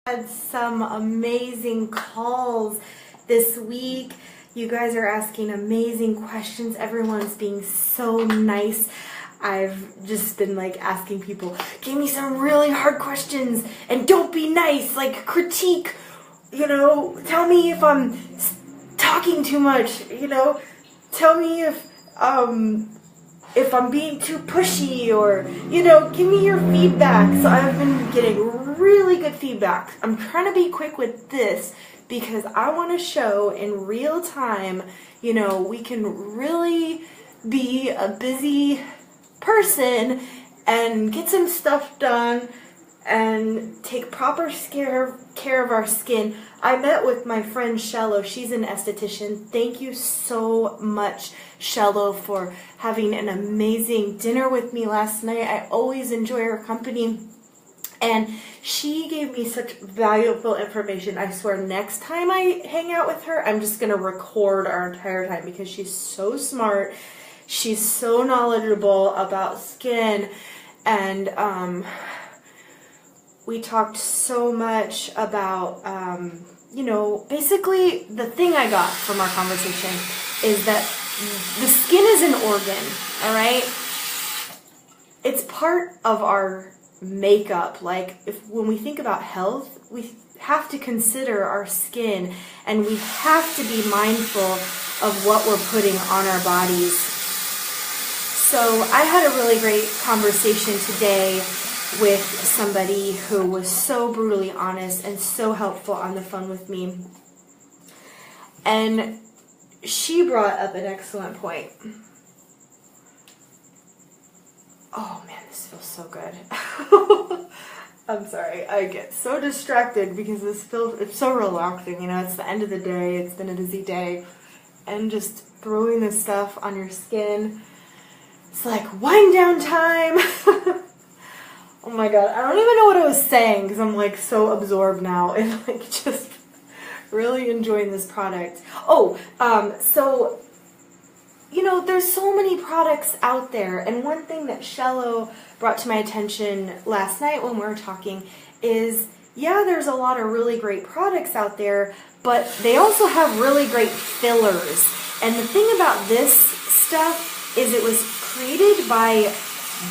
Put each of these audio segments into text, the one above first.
Had some amazing calls this week. You guys are asking amazing questions. Everyone's being so nice. I've just been like asking people, give me some really hard questions and don't be nice, like critique, tell me if I'm talking too much, tell me if I'm being too pushy, or, give me your feedback. So I've been getting really good feedback. I'm trying to be quick with this because I want to show in real time, we can really be a busy person and get some stuff done and take proper care of our skin. I met with my friend Shello. She's an esthetician. Thank you so much, Shello, for having an amazing dinner with me last night. I always enjoy her company. And she gave me such valuable information. I swear next time I hang out with her, I'm just going to record our entire time because she's so smart. She's so knowledgeable about skin. And we talked so much about, basically the thing I got from our conversation is that the skin is an organ, all right? It's part of our makeup. Like when we think about health, we have to consider our skin, and we have to be mindful of what we're putting on our bodies. So I had a really great conversation today with somebody who was so brutally honest and so helpful on the phone with me. And she brought up an excellent point. Oh man, this feels so good. I'm sorry, I get so distracted because it's so relaxing, it's the end of the day, it's been a busy day, and just throwing this stuff on your skin, it's like wind down time. Oh my god, I don't even know what I was saying because I'm like so absorbed now and like just really enjoying this product. So there's so many products out there, and one thing that Shello brought to my attention last night when we were talking is, yeah, there's a lot of really great products out there, but they also have really great fillers. And the thing about this stuff is it was created by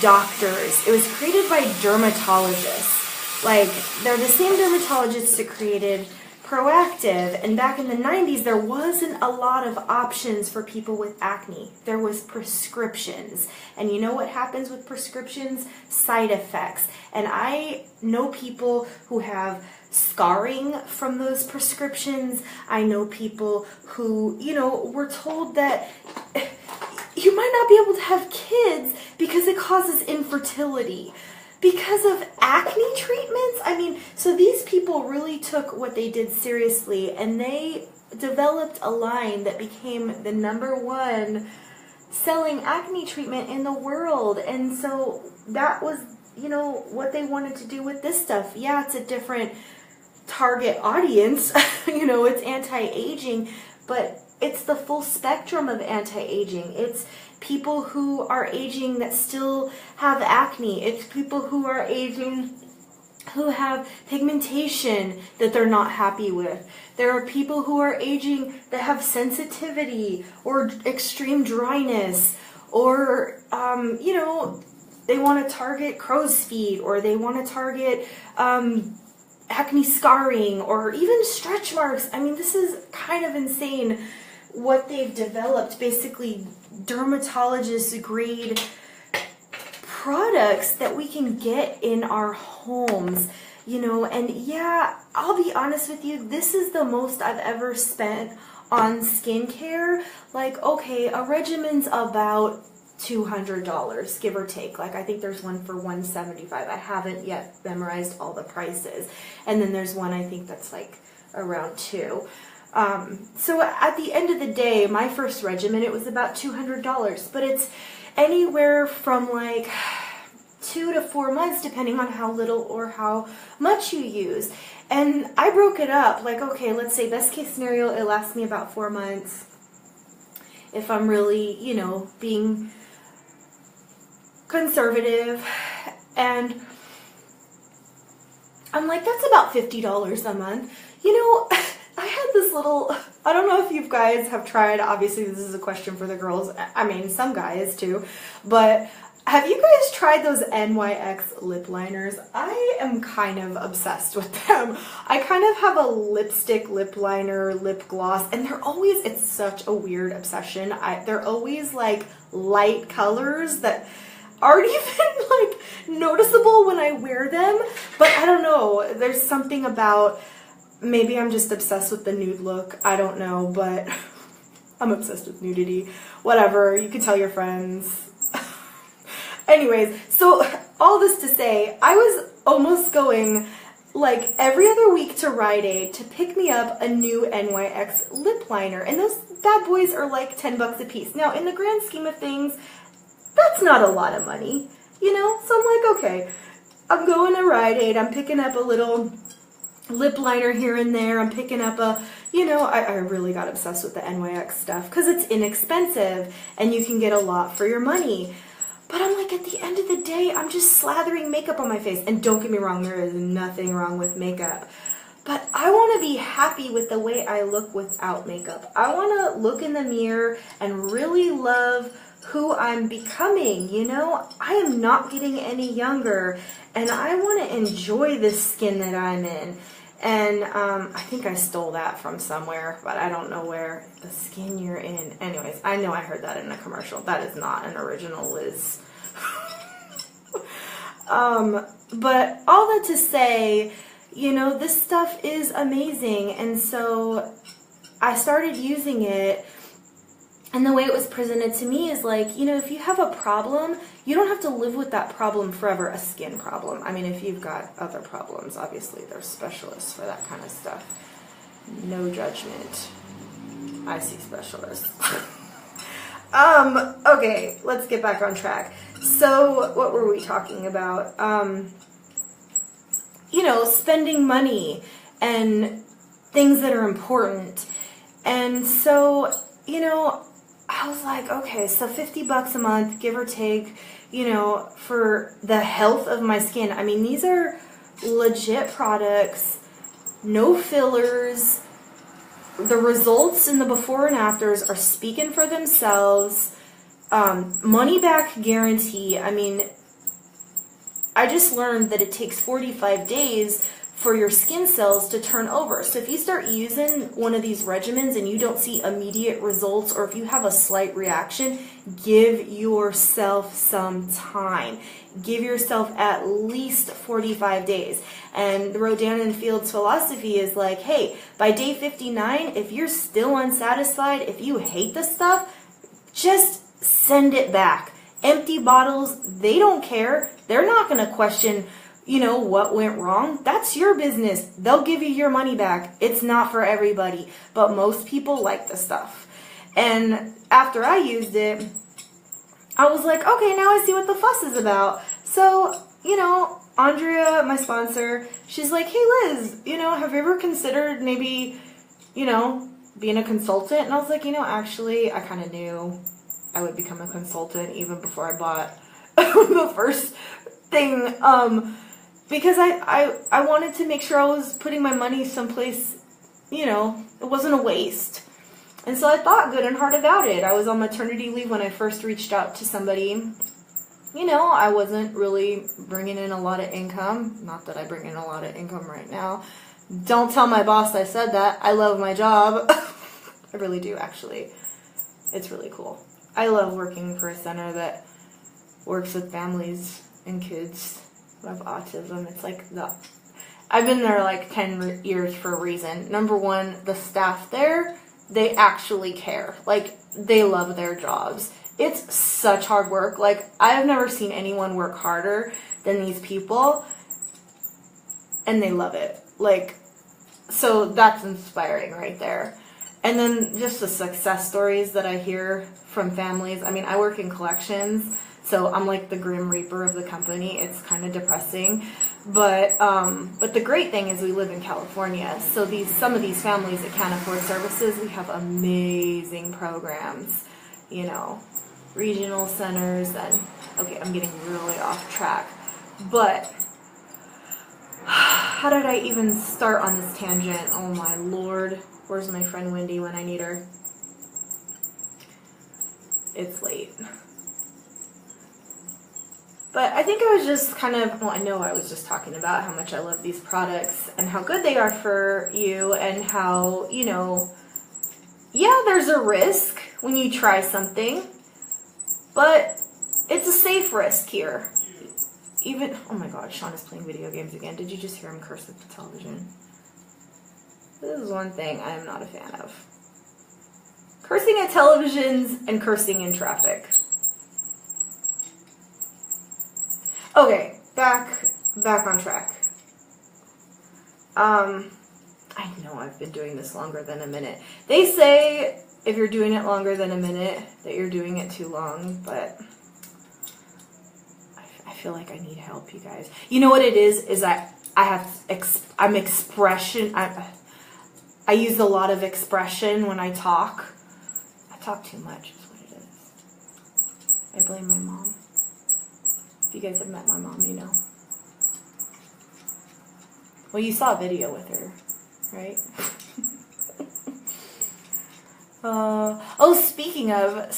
doctors. It was created by dermatologists. Like, they're the same dermatologists that created Proactive, and back in the 90s there wasn't a lot of options for people with acne. There was prescriptions, and you know what happens with prescriptions? Side effects. And I know people who have scarring from those prescriptions. I know people who, were told that you might not be able to have kids because it causes infertility. Because of acne treatments? So these people really took what they did seriously, and they developed a line that became the #1 selling acne treatment in the world. And so that was, what they wanted to do with this stuff. Yeah, it's a different target audience. It's anti-aging, but it's the full spectrum of anti-aging. It's people who are aging that still have acne. It's people who are aging who have pigmentation that they're not happy with. There are people who are aging that have sensitivity or extreme dryness, or, they want to target crow's feet, or they want to target acne scarring, or even stretch marks. This is kind of insane what they've developed. Basically, dermatologists grade products that we can get in our homes, and yeah, I'll be honest with you, this is the most I've ever spent on skincare. Like, okay, a regimen's about $200, give or take. Like, I think there's one for $175. I haven't yet memorized all the prices. And then there's one I think that's like around $2. So at the end of the day, my first regimen, it was about $200, but it's anywhere from like 2 to 4 months, depending on how little or how much you use. And I broke it up, like, okay, let's say best case scenario, it lasts me about 4 months. If I'm really, being conservative. And I'm like, that's about $50 a month. You know, I had this little, I don't know if you guys have tried, obviously this is a question for the girls, I mean, some guys too, but have you guys tried those NYX lip liners? I am kind of obsessed with them. I kind of have a lipstick lip liner, lip gloss, and they're always, it's such a weird obsession. They're always like light colors that aren't even like noticeable when I wear them, but I don't know, there's something about, maybe I'm just obsessed with the nude look, I don't know, but I'm obsessed with nudity, whatever, you can tell your friends. Anyways, so all this to say, I was almost going like every other week to Rite Aid to pick me up a new NYX lip liner, and those bad boys are like 10 bucks a piece. Now, in the grand scheme of things, that's not a lot of money, you know? So I'm like, okay, I'm going to Rite Aid, I'm picking up a little lip liner here and there, I'm picking up a, you know, I really got obsessed with the NYX stuff because it's inexpensive and you can get a lot for your money. But I'm like, at the end of the day, I'm just slathering makeup on my face. And don't get me wrong, there is nothing wrong with makeup. But I want to be happy with the way I look without makeup. I want to look in the mirror and really love who I'm becoming, you know? I am not getting any younger. And I want to enjoy the skin that I'm in. And I think I stole that from somewhere, but I don't know where. The skin you're in. Anyways, I know I heard that in a commercial. That is not an original Liz. But all that to say, you know, this stuff is amazing. And so I started using it. And the way it was presented to me is like, you know, if you have a problem, you don't have to live with that problem forever, a skin problem. I mean, if you've got other problems, obviously there's specialists for that kind of stuff. No judgment. I see specialists. Okay, let's get back on track. So, what were we talking about? You know, spending money and things that are important. And so, you know, I was like, okay, so 50 bucks a month, give or take, you know, for the health of my skin. I mean, these are legit products, no fillers. The results in the before and afters are speaking for themselves. Money back guarantee. I mean, I just learned that it takes 45 days for your skin cells to turn over. So if you start using one of these regimens and you don't see immediate results, or if you have a slight reaction, give yourself some time. Give yourself at least 45 days. And the RODAN FIELDS philosophy is like, hey, by day 59, if you're still unsatisfied, if you hate the stuff, just send it back. Empty bottles, they don't care. They're not going to question, you know, what went wrong. That's your business. They'll give you your money back. It's not for everybody, but most people like the stuff. And after I used it, I was like, okay, now I see what the fuss is about. So, you know, Andrea, my sponsor, she's like, hey Liz, you know, have you ever considered maybe, you know, being a consultant? And I was like, you know, actually, I kind of knew I would become a consultant even before I bought the first thing, because I wanted to make sure I was putting my money someplace, you know, it wasn't a waste. And so I thought good and hard about it. I was on maternity leave when I first reached out to somebody. You know, I wasn't really bringing in a lot of income. Not that I bring in a lot of income right now. Don't tell my boss I said that. I love my job. I really do, actually. It's really cool. I love working for a center that works with families and kids who have autism. It's like I've been there like 10 years for a reason. Number one, the staff there, they actually care. Like, they love their jobs. It's such hard work. Like, I have never seen anyone work harder than these people, and they love it. Like, so that's inspiring right there. And then just the success stories that I hear from families. I mean, I work in collections, so I'm like the grim reaper of the company. It's kind of depressing. But the great thing is we live in California. So some of these families that can't afford services, we have amazing programs, you know, regional centers. And okay, I'm getting really off track. But how did I even start on this tangent? Oh my lord. Where's my friend Wendy when I need her? It's late. But I think I was just kind of, well, I know I was just talking about how much I love these products and how good they are for you and how, you know, yeah, there's a risk when you try something, but it's a safe risk here. Even, oh my god, Sean is playing video games again. Did you just hear him curse at the television? This is one thing I am not a fan of. Cursing at televisions and cursing in traffic. Okay, back on track. I know I've been doing this longer than a minute. They say if you're doing it longer than a minute that you're doing it too long, but I feel like I need help, you guys. You know what it is that I'm expression. I use a lot of expression when I talk. I talk too much is what it is. I blame my mom. If you guys have met my mom, you know. Well, you saw a video with her, right? Oh, speaking of,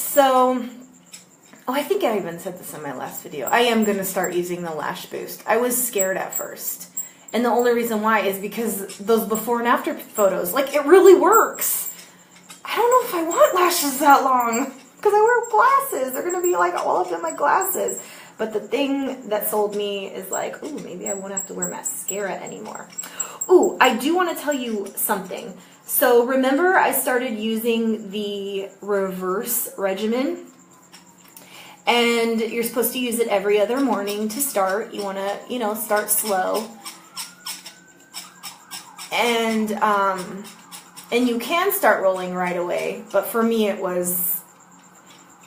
I think I even said this in my last video. I am going to start using the lash boost. I was scared at first. And the only reason why is because those before and after photos, like, it really works. I don't know if I want lashes that long because I wear glasses. They're going to be like all up in my glasses. But the thing that sold me is like, ooh, maybe I won't have to wear mascara anymore. Ooh, I do want to tell you something. So remember I started using the reverse regimen? And you're supposed to use it every other morning to start. You want to, you know, start slow. And you can start rolling right away. But for me, it was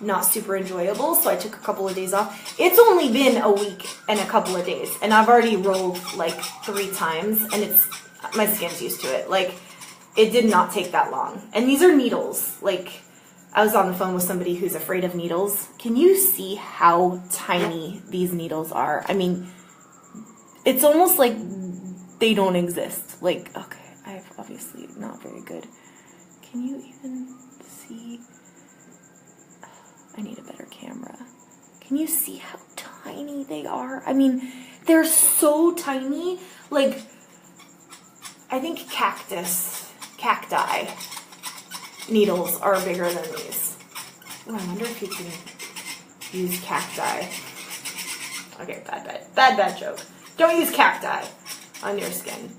not super enjoyable, so I took a couple of days off. It's only been a week and a couple of days, and I've already rolled like 3 times, and my skin's used to it. Like, it did not take that long. And these are needles. Like, I was on the phone with somebody who's afraid of needles. Can you see how tiny these needles are? I mean, it's almost like they don't exist. Like, okay, I'm obviously not very good. Can you even see? I need a better camera. Can you see how tiny they are? I mean, they're so tiny. Like, I think cacti needles are bigger than these. Oh, I wonder if you can use cacti. Okay, bad joke. Don't use cacti on your skin.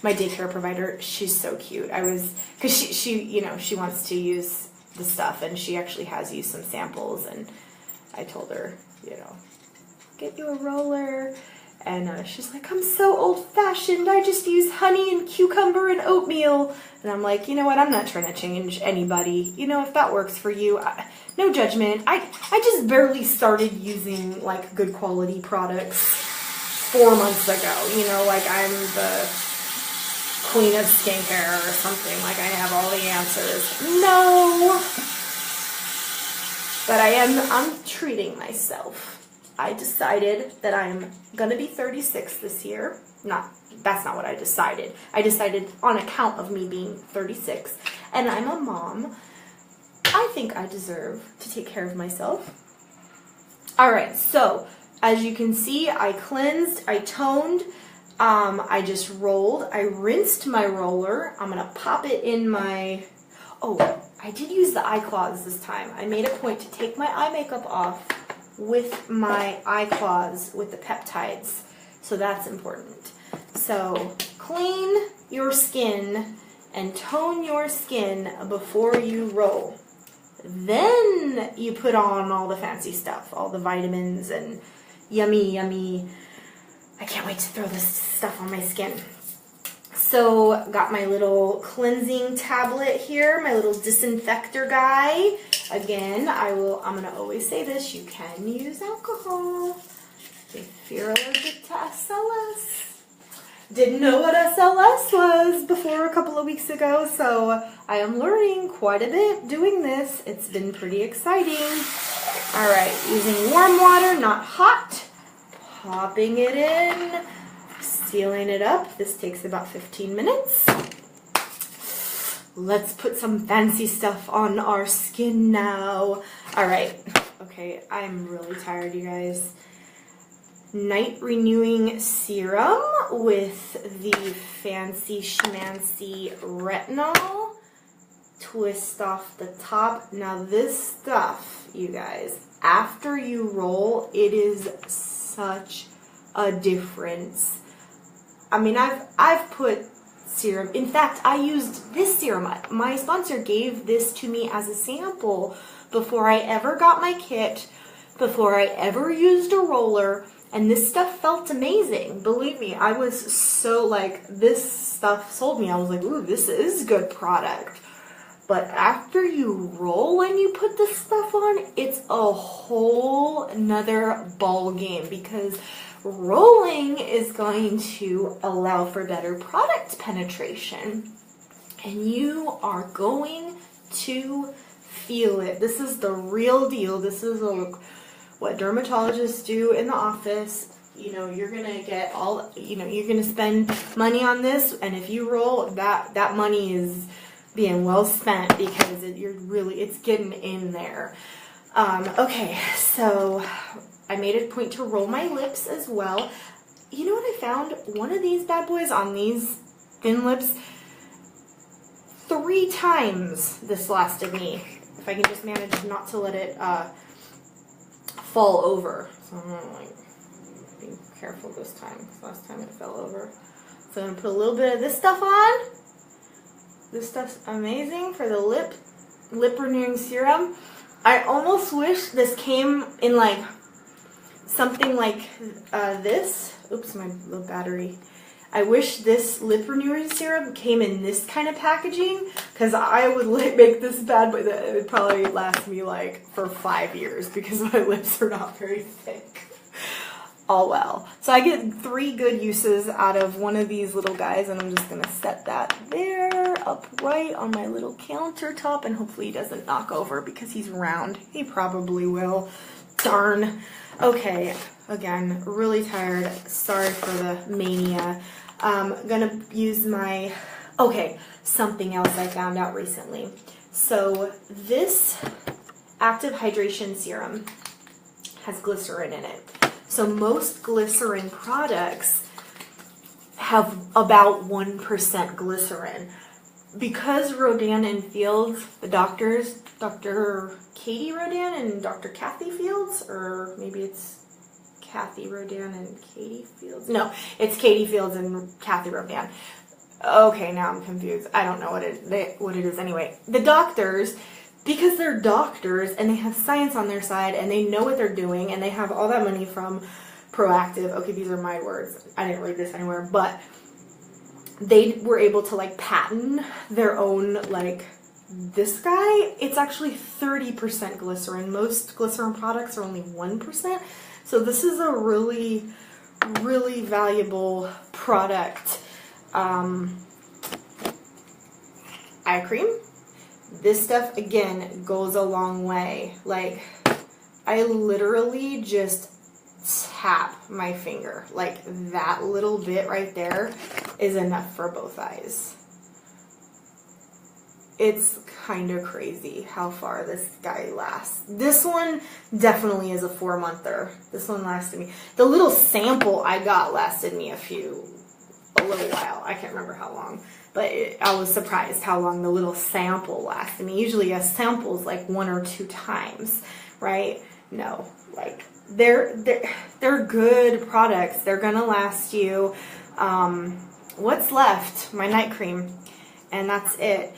My daycare provider, she's so cute. Because she, you know, she wants to use the stuff, and she actually has used some samples, and I told her, you know, get you a roller, and she's like, I'm so old-fashioned, I just use honey and cucumber and oatmeal, and I'm like, you know what, I'm not trying to change anybody, you know, if that works for you, no judgment. I just barely started using, like, good quality products 4 months ago, you know, like, I'm the queen of skincare or something, like I have all the answers. No! But I'm treating myself. I decided that I'm gonna be 36 this year. That's not what I decided. I decided on account of me being 36, and I'm a mom. I think I deserve to take care of myself. Alright, so as you can see, I cleansed, I toned, I just rolled. I rinsed my roller. I'm going to pop it in my... Oh, I did use the eye cloths this time. I made a point to take my eye makeup off with my eye cloths with the peptides. So that's important. So clean your skin and tone your skin before you roll. Then you put on all the fancy stuff, all the vitamins and yummy. I can't wait to throw this stuff on my skin. So, got my little cleansing tablet here, my little disinfector guy. Again, I'm gonna always say this, you can use alcohol if you're allergic to SLS. Didn't know what SLS was before a couple of weeks ago, so I am learning quite a bit doing this. It's been pretty exciting. Alright, using warm water, not hot. popping it in, sealing it up. This takes about 15 minutes. Let's put some fancy stuff on our skin now. All right, okay, I'm really tired, you guys. Night renewing serum with the fancy schmancy retinol. Twist off the top. Now this stuff, you guys, after you roll, it is such a difference. I mean, I've put serum. In fact, I used this serum. My sponsor gave this to me as a sample before I ever got my kit, before I ever used a roller, and this stuff felt amazing. Believe me, I was so like, this stuff sold me. I was like, ooh, this is good product. But after you roll and you put this stuff on, it's a whole nother ball game, because rolling is going to allow for better product penetration, and you are going to feel it. This is the real deal. This is what dermatologists do in the office. You know, you're gonna get all, you know, you're gonna spend money on this, and if you roll, that money is being well spent, because it's getting in there. Okay, so I made a point to roll my lips as well. You know what I found? One of these bad boys on these thin lips, 3 times this lasted me. If I can just manage not to let it fall over. So I'm gonna like be careful this time, because last time it fell over. So I'm gonna put a little bit of this stuff on. This stuff's amazing for the lip renewing serum. I almost wish this came in like something like this. Oops, my little battery. I wish this lip renewing serum came in this kind of packaging, because I would make this bad boy that it would probably last me like for 5 years, because my lips are not very thick. All well. So I get 3 good uses out of one of these little guys, and I'm just going to set that there upright on my little countertop, and hopefully he doesn't knock over, because he's round. He probably will. Darn. Okay, again, really tired. Sorry for the mania. Gonna use my, okay, something else I found out recently. So this active hydration serum has glycerin in it. So most glycerin products have about 1% glycerin. Because Rodan and Fields, the doctors, Dr. Katie Rodan and Dr. Kathy Fields, or maybe it's Kathy Rodan and Katie Fields? No, it's Katie Fields and Kathy Rodan. Okay, now I'm confused. I don't know what it is anyway. The doctors, because they're doctors and they have science on their side and they know what they're doing and they have all that money from Proactive. Okay, these are my words. I didn't read this anywhere, but they were able to like patent their own, like, this guy. It's actually 30% glycerin. Most glycerin products are only 1%. So this is a really, really valuable product. Eye cream. This stuff, again, goes a long way. Like, I literally just tap my finger. Like, that little bit right there is enough for both eyes. It's kind of crazy how far this guy lasts. This one definitely is a 4-monther. This one lasted me. The little sample I got lasted me a little while. I can't remember how long. But I was surprised how long the little sample lasted me. Usually a sample is like 1 or 2 times, right? No, like they're good products. They're gonna last you. What's left? My night cream, and that's it.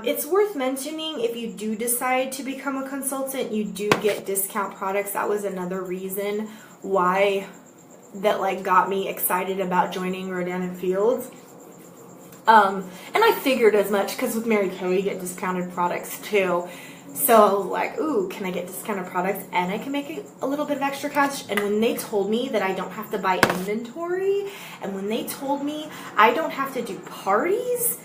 It's worth mentioning, if you do decide to become a consultant, you do get discount products. That was another reason why that like got me excited about joining Rodan Fields. And I figured as much, because with Mary Kay you get discounted products too. So I was like, ooh, can I get discounted products and I can make a little bit of extra cash? And when they told me that I don't have to buy inventory, and when they told me I don't have to do parties,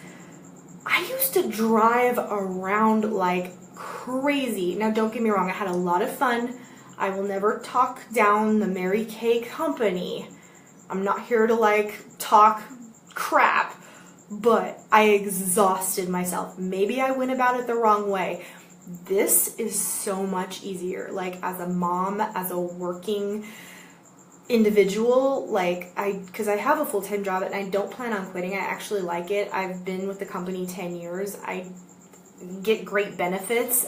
I used to drive around like crazy. Now don't get me wrong, I had a lot of fun. I will never talk down the Mary Kay company. I'm not here to like talk crap, but I exhausted myself. Maybe I went about it the wrong way. This is so much easier. Like as a mom, as a working individual, like because I have a full-time job and I don't plan on quitting. I actually like it. I've been with the company 10 years. I get great benefits.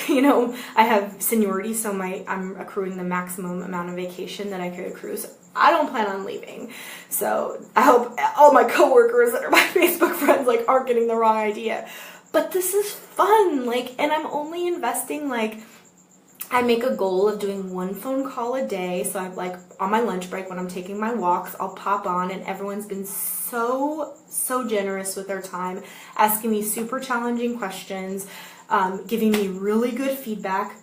You know, I have seniority, so I'm accruing the maximum amount of vacation that I could accrue. So I don't plan on leaving. So I hope all my coworkers that are my Facebook friends like aren't getting the wrong idea. But this is fun, like, and I'm only investing, like, I make a goal of doing 1 phone call a day. So I'm like on my lunch break when I'm taking my walks, I'll pop on, and everyone's been so generous with their time, asking me super challenging questions, giving me really good feedback.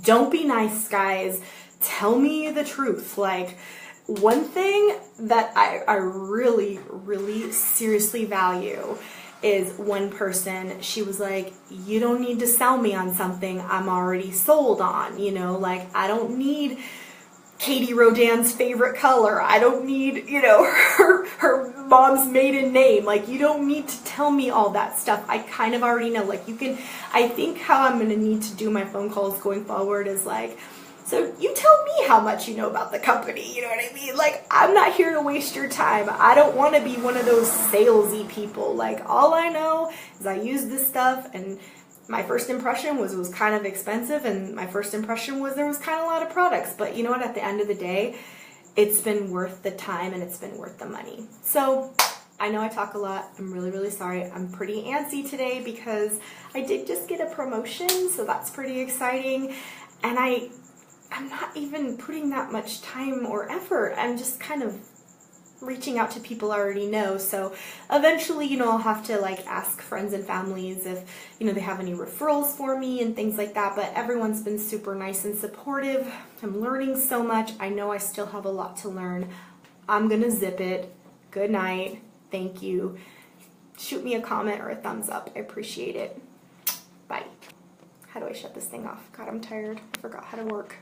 Don't be nice, guys. Tell me the truth. Like, one thing that I really, really seriously value is one person, she was like, you don't need to sell me on something I'm already sold on, you know, like I don't need Katie Rodan's favorite color. I don't need, you know, her mom's maiden name. Like, you don't need to tell me all that stuff. I kind of already know. Like, you can, I think how I'm going to need to do my phone calls going forward is like, so you tell me how much you know about the company, you know what I mean? Like, I'm not here to waste your time. I don't want to be one of those salesy people. Like, all I know is I use this stuff, and my first impression was it was kind of expensive, and my first impression was there was kind of a lot of products. But you know what? At the end of the day, it's been worth the time and it's been worth the money. So I know I talk a lot. I'm really, really sorry. I'm pretty antsy today because I did just get a promotion, so that's pretty exciting. And I'm not even putting that much time or effort. I'm just kind of reaching out to people I already know. So eventually, you know, I'll have to like ask friends and families if, you know, they have any referrals for me and things like that. But everyone's been super nice and supportive. I'm learning so much. I know I still have a lot to learn. I'm gonna zip it. Good night. Thank you. Shoot me a comment or a thumbs up. I appreciate it. Bye. How do I shut this thing off? God, I'm tired. I forgot how to work.